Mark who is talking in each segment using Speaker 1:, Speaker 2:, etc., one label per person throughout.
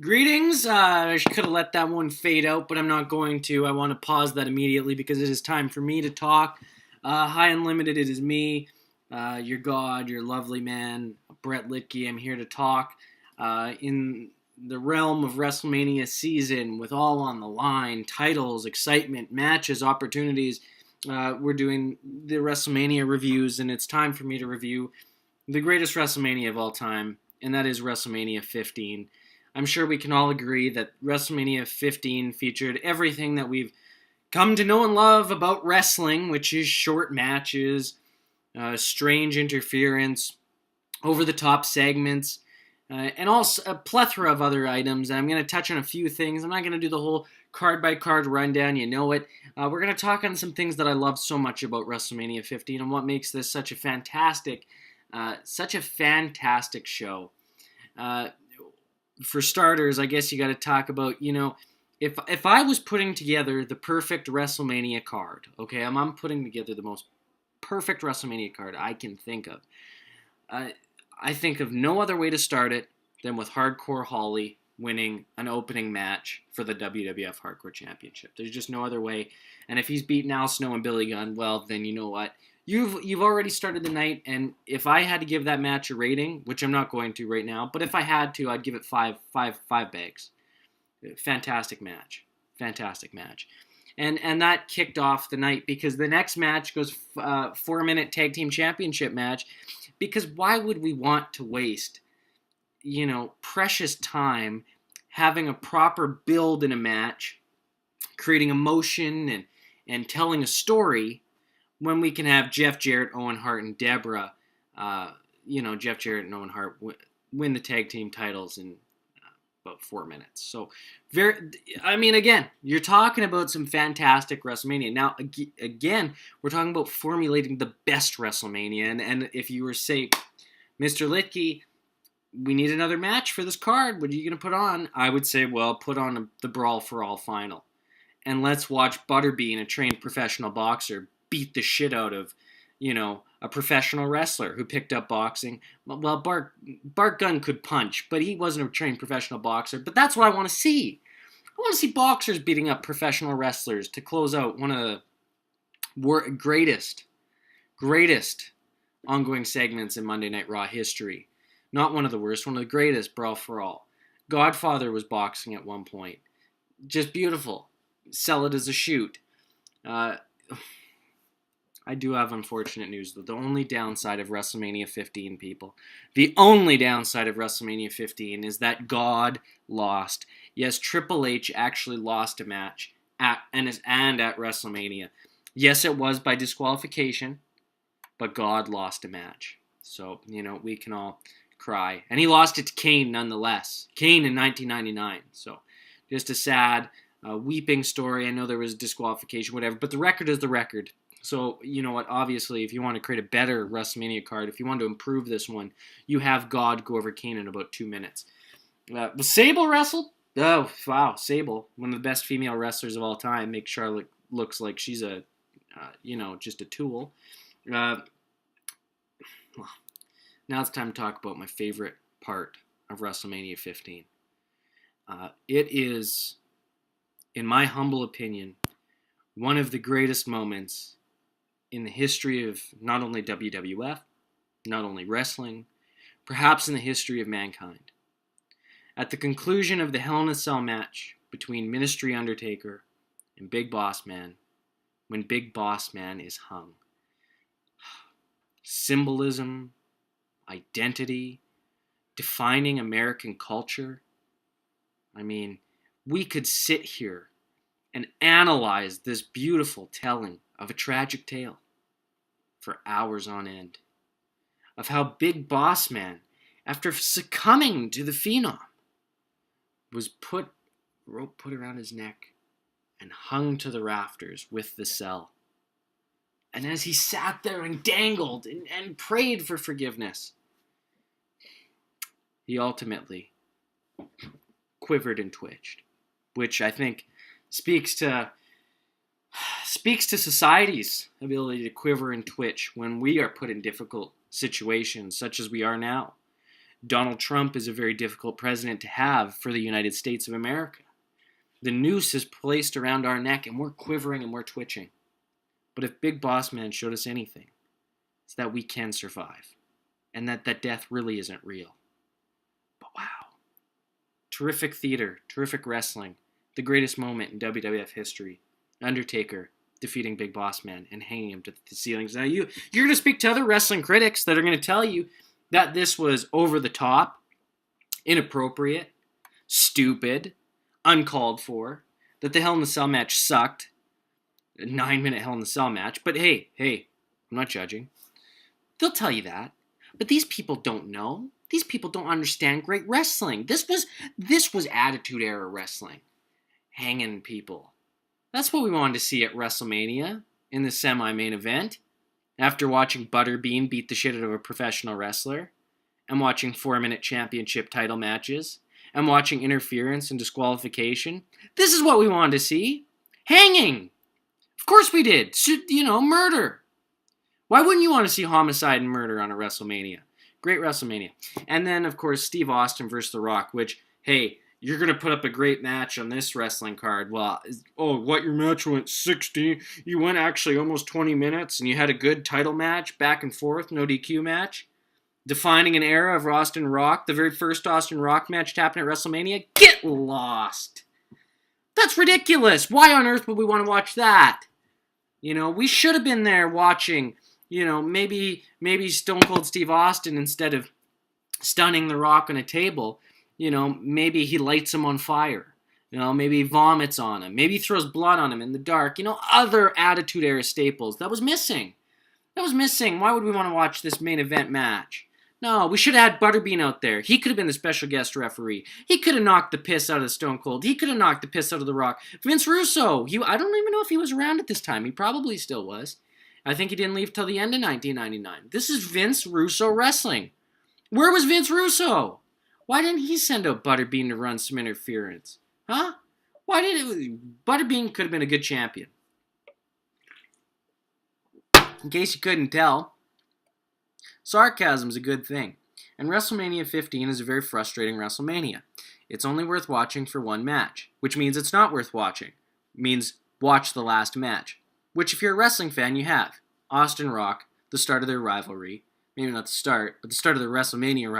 Speaker 1: Greetings. I could have let that one fade out, but I'm not going to. I want to pause that immediately because it is time for me to talk. High Unlimited, it is me, your God, your lovely man, Brett Litke. I'm here to talk in the realm of Wrestlemania season with all on the line, titles, excitement, matches, opportunities. We're doing the WrestleMania reviews, and it's time for me to review the greatest WrestleMania of all time, and that is WrestleMania 15. I'm sure we can all agree that WrestleMania 15 featured everything that we've come to know and love about wrestling, which is short matches, strange interference, over-the-top segments, and also a plethora of other items. And I'm going to touch on a few things. I'm not going to do the whole card-by-card rundown. You know it. We're going to talk on some things that I love so much about WrestleMania 15 and what makes this such a fantastic show. For starters, I guess you got to talk about, if I was putting together the perfect WrestleMania card, okay, I'm putting together the most perfect WrestleMania card I can think of. I think of no other way to start it than with Hardcore Holly winning an opening match for the WWF Hardcore Championship. There's just no other way. And if he's beaten Al Snow and Billy Gunn, well, then you know what? You've already started the night, and if I had to give that match a rating, which I'm not going to right now, but if I had to, I'd give it five bags. Fantastic match. And that kicked off the night because the next match goes 4-minute tag team championship match. Because why would we want to waste, precious time having a proper build in a match, creating emotion and telling a story when we can have Jeff Jarrett, Owen Hart, and Deborah, Jeff Jarrett and Owen Hart win the tag team titles in about 4 minutes. So, again, you're talking about some fantastic WrestleMania. Now, again, we're talking about formulating the best WrestleMania. And if you were, say, Mr. Litke, we need another match for this card. What are you going to put on? I would say, well, put on the Brawl for All final. And let's watch Butterbean, a trained professional boxer, beat the shit out of, a professional wrestler who picked up boxing. Well, Bart Gunn could punch, but he wasn't a trained professional boxer. But that's what I want to see. I want to see boxers beating up professional wrestlers to close out one of the greatest ongoing segments in Monday Night Raw history. Not one of the worst, one of the greatest, Brawl for All. Godfather was boxing at one point. Just beautiful. Sell it as a shoot. I do have unfortunate news, though. The only downside of WrestleMania 15, people, the only downside of WrestleMania 15 is that God lost. Yes, Triple H actually lost a match at WrestleMania. Yes, it was by disqualification, but God lost a match. So, we can all cry. And he lost it to Kane nonetheless. Kane in 1999. So, just a sad, weeping story. I know there was disqualification, whatever, but the record is the record. So, you know what, obviously, if you want to create a better WrestleMania card, if you want to improve this one, you have God go over Kane in about 2 minutes. Was Sable wrestled? Oh, wow, Sable, one of the best female wrestlers of all time, makes Charlotte looks like she's just a tool. Well, now it's time to talk about my favorite part of WrestleMania 15. It is, in my humble opinion, one of the greatest moments in the history of not only WWF, not only wrestling, perhaps in the history of mankind. At the conclusion of the Hell in a Cell match between Ministry Undertaker and Big Boss Man, when Big Boss Man is hung. Symbolism, identity, defining American culture. We could sit here and analyze this beautiful telling of a tragic tale for hours on end. Of how Big Boss Man, after succumbing to the Phenom, was rope put around his neck and hung to the rafters with the cell. And as he sat there and dangled and prayed for forgiveness, he ultimately quivered and twitched, which I think speaks to society's ability to quiver and twitch when we are put in difficult situations such as we are now. Donald Trump is a very difficult president to have for the United States of America. The noose is placed around our neck, and we're quivering and we're twitching. But if Big Boss Man showed us anything, it's that we can survive, and that death really isn't real. But wow. Terrific theater, terrific wrestling, the greatest moment in WWF history. Undertaker defeating Big Boss Man and hanging him to the ceilings. Now you're going to speak to other wrestling critics that are going to tell you that this was over the top, inappropriate, stupid, uncalled for, that the Hell in a Cell match sucked, a 9-minute Hell in a Cell match. But hey, I'm not judging. They'll tell you that. But these people don't know. These people don't understand great wrestling. This was Attitude Era wrestling. Hanging people. That's what we wanted to see at WrestleMania in the semi-main event. After watching Butterbean beat the shit out of a professional wrestler, and watching 4-minute championship title matches, and watching interference and disqualification. This is what we wanted to see. Hanging. Of course we did. Murder. Why wouldn't you want to see homicide and murder on a WrestleMania? Great WrestleMania. And then, of course, Steve Austin versus The Rock, which, hey, you're going to put up a great match on this wrestling card. Well, your match went 60. You went actually almost 20 minutes, and you had a good title match, back and forth, no DQ match. Defining an era of Austin Rock, the very first Austin Rock match to happen at WrestleMania. Get lost. That's ridiculous. Why on earth would we want to watch that? We should have been there watching, maybe Stone Cold Steve Austin, instead of stunning The Rock on a table, maybe he lights him on fire. Maybe he vomits on him. Maybe he throws blood on him in the dark. Other Attitude Era staples. That was missing. Why would we want to watch this main event match? No, we should have had Butterbean out there. He could have been the special guest referee. He could have knocked the piss out of Stone Cold. He could have knocked the piss out of The Rock. Vince Russo. I don't even know if he was around at this time. He probably still was. I think he didn't leave till the end of 1999. This is Vince Russo wrestling. Where was Vince Russo? Why didn't he send out Butterbean to run some interference? Huh? Butterbean could have been a good champion. In case you couldn't tell, sarcasm's a good thing. And WrestleMania 15 is a very frustrating WrestleMania. It's only worth watching for one match, which means it's not worth watching. It means watch the last match, which if you're a wrestling fan, you have. Austin Rock, the start of their rivalry. Maybe not the start, but the start of the WrestleMania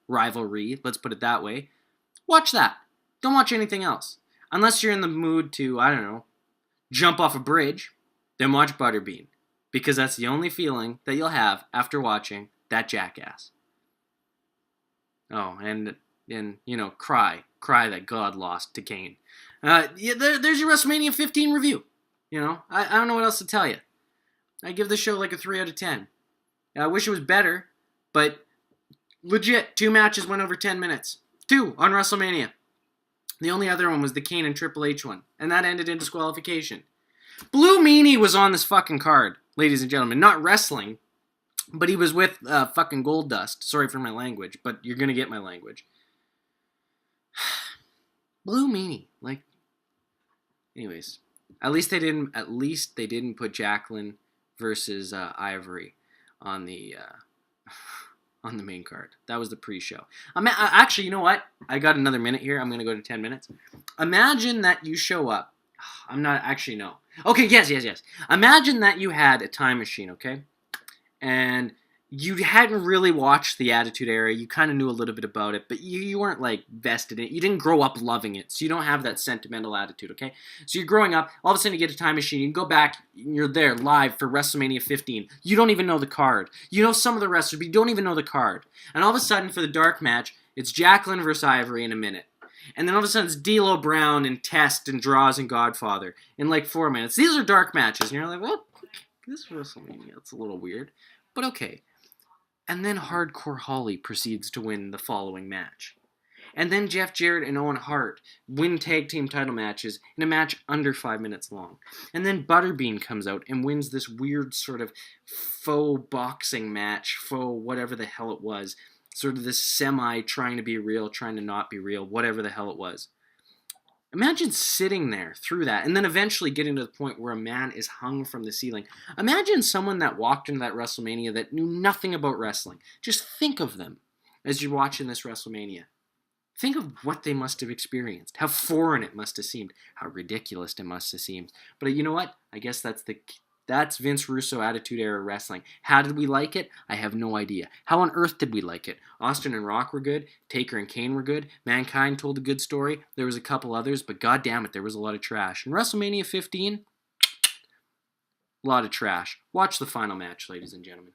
Speaker 1: rivalry, let's put it that way. Watch that. Don't watch anything else. Unless you're in the mood to, jump off a bridge, then watch Butterbean. Because that's the only feeling that you'll have after watching that jackass. Oh, and cry that God lost to Kane. There's your WrestleMania 15 review. I don't know what else to tell you. I give the show like a 3 out of 10. I wish it was better, but legit, 2 matches went over 10 minutes. 2 on WrestleMania. The only other one was the Kane and Triple H one, and that ended in disqualification. Blue Meanie was on this fucking card, ladies and gentlemen. Not wrestling, but he was with fucking Goldust. Sorry for my language, but you're gonna get my language. Blue Meanie, anyways. At least they didn't put Jacqueline versus Ivory on the main card. That was the pre-show. Actually, you know what? I got another minute here. I'm going to go to 10 minutes. Imagine that you show up. I'm not actually, no. Okay, yes. Imagine that you had a time machine, okay? And you hadn't really watched the Attitude Era. You kind of knew a little bit about it, but you weren't, vested in it. You didn't grow up loving it, so you don't have that sentimental attitude, okay? So you're growing up, all of a sudden you get a time machine, you can go back, and you're there live for WrestleMania 15. You don't even know the card. You know some of the wrestlers, but you don't even know the card. And all of a sudden, for the dark match, it's Jacqueline versus Ivory in a minute. And then all of a sudden, it's D'Lo Brown and Test and Draws and Godfather in 4 minutes. These are dark matches, and you're like, well, this is WrestleMania. It's a little weird, but okay. And then Hardcore Holly proceeds to win the following match. And then Jeff Jarrett and Owen Hart win tag team title matches in a match under 5 minutes long. And then Butterbean comes out and wins this weird sort of faux boxing match, faux whatever the hell it was. Sort of this semi trying to be real, trying to not be real, whatever the hell it was. Imagine sitting there through that and then eventually getting to the point where a man is hung from the ceiling. Imagine someone that walked into that WrestleMania that knew nothing about wrestling. Just think of them. as you're watching this WrestleMania. Think of what they must have experienced, how foreign it must have seemed, how ridiculous it must have seemed. But you know what? I guess that's Vince Russo Attitude Era Wrestling. How did we like it? I have no idea. How on earth did we like it? Austin and Rock were good. Taker and Kane were good. Mankind told a good story. There was a couple others, but god damn it, there was a lot of trash. And WrestleMania 15, a lot of trash. Watch the final match, ladies and gentlemen.